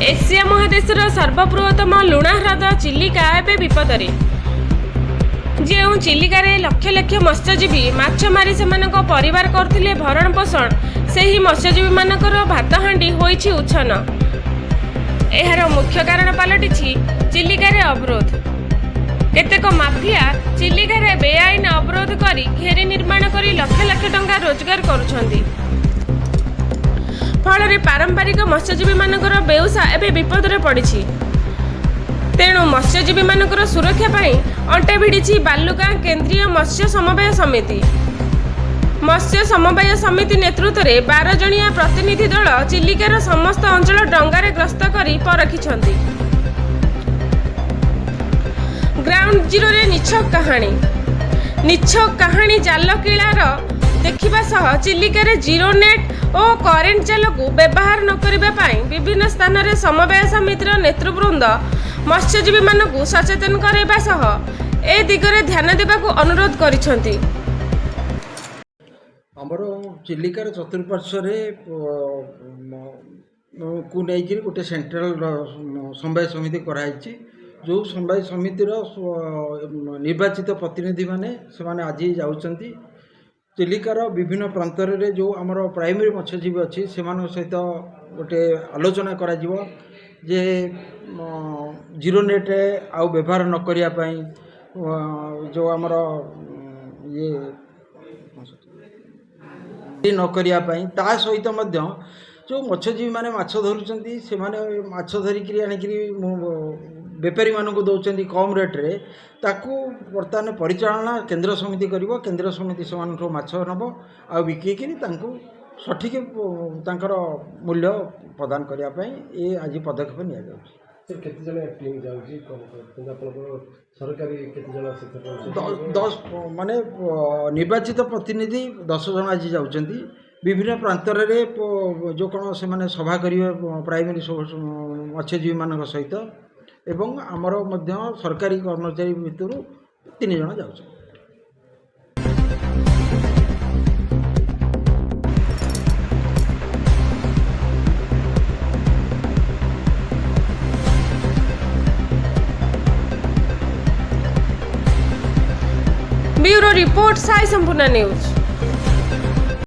Asia महादेशर सर्वबृहत्तम लुणा ह्रद Chilika एवं विपदरे। जो चिलिकार लक्ष लक्ष मत्स्यजीवी माछ मारी से परिवार करथिले भरण पोषण, से ही मत्स्यजीवी मानकर भात हांडी होइछि उच्छन। एहार मुख्य कारण पलटि चिलिकार अवरोध। केतेक माफिया चिलिकार बेआईन अवरोध करी घेरी निर्माण करी लक्ष लक्ष टंका रोजगार करुछंती। फल पारंपरिक मत्स्यजीवी मानकर बेउसा एवं विपद में पड़ी। तेणु मत्स्यजीवी मानकर सुरक्षा पाई अंटे भिड़ी बालुगां केंद्रीय मत्स्य समवाय समिति। मत्स्य समवाय समिति नेतृत्व में 12 जणिया प्रतिनिधि दल चिलिकार समस्त अंचल डंगारे ग्रस्त करी परखिछंती। ग्राउंड जीरो रे निछक कहानी जाल किलार देखा सह चिलिकार जीरो नेट और करेन्ट जाल को व्यवहार न करने विभिन्न स्थान में समवाय समितिर नेतृवृंद मत्स्यजीवी मानक सचेतन करने सह ए दिगरे ध्यान देवाक अनुरोध करिसेंती। आमर चिलिकार चतुर्पार्श्वर को लेकर गोटे सेंट्रल समवाय समिति कराई। जो समवाय समितिर निर्वाचित प्रतिनिधि माने आज जाउछंती चिलिकार विभिन्न प्रांतर रे जो आमर प्राइमरी मत्स्यजीवी अच्छी से सहित गोटे आलोचना करा जिवो जे जीरो नेट आउ व्यवहार न करिया पई जो आमर ये न करिया पई ता सहित मध्य जो मत्स्यजीवी माने माछ धरुचंती से माने माछ धरिकरी आनिकरी बेपारी मानक दौरान कम रेट्रे ताकू बर्तमान परिचालना केंद्र समिति करिवो। केंद्र समिति से माछ नब आ बिकिक सठिक तांकर मूल्य प्रदान करने ये आज पदक्षेप नि दस माने निर्वाचित प्रतिनिधि 10 जन आज जाउछंती विभिन्न प्रांतर रे जो कौन से माने सभा करिवे प्राइमरी मत्स्यजीवी मान सहित एवं आमर मध्य सरकारी कर्मचारी भितर 3 जन जाउछ। ब्यूरो रिपोर्ट साई संपूर्ण न्यूज।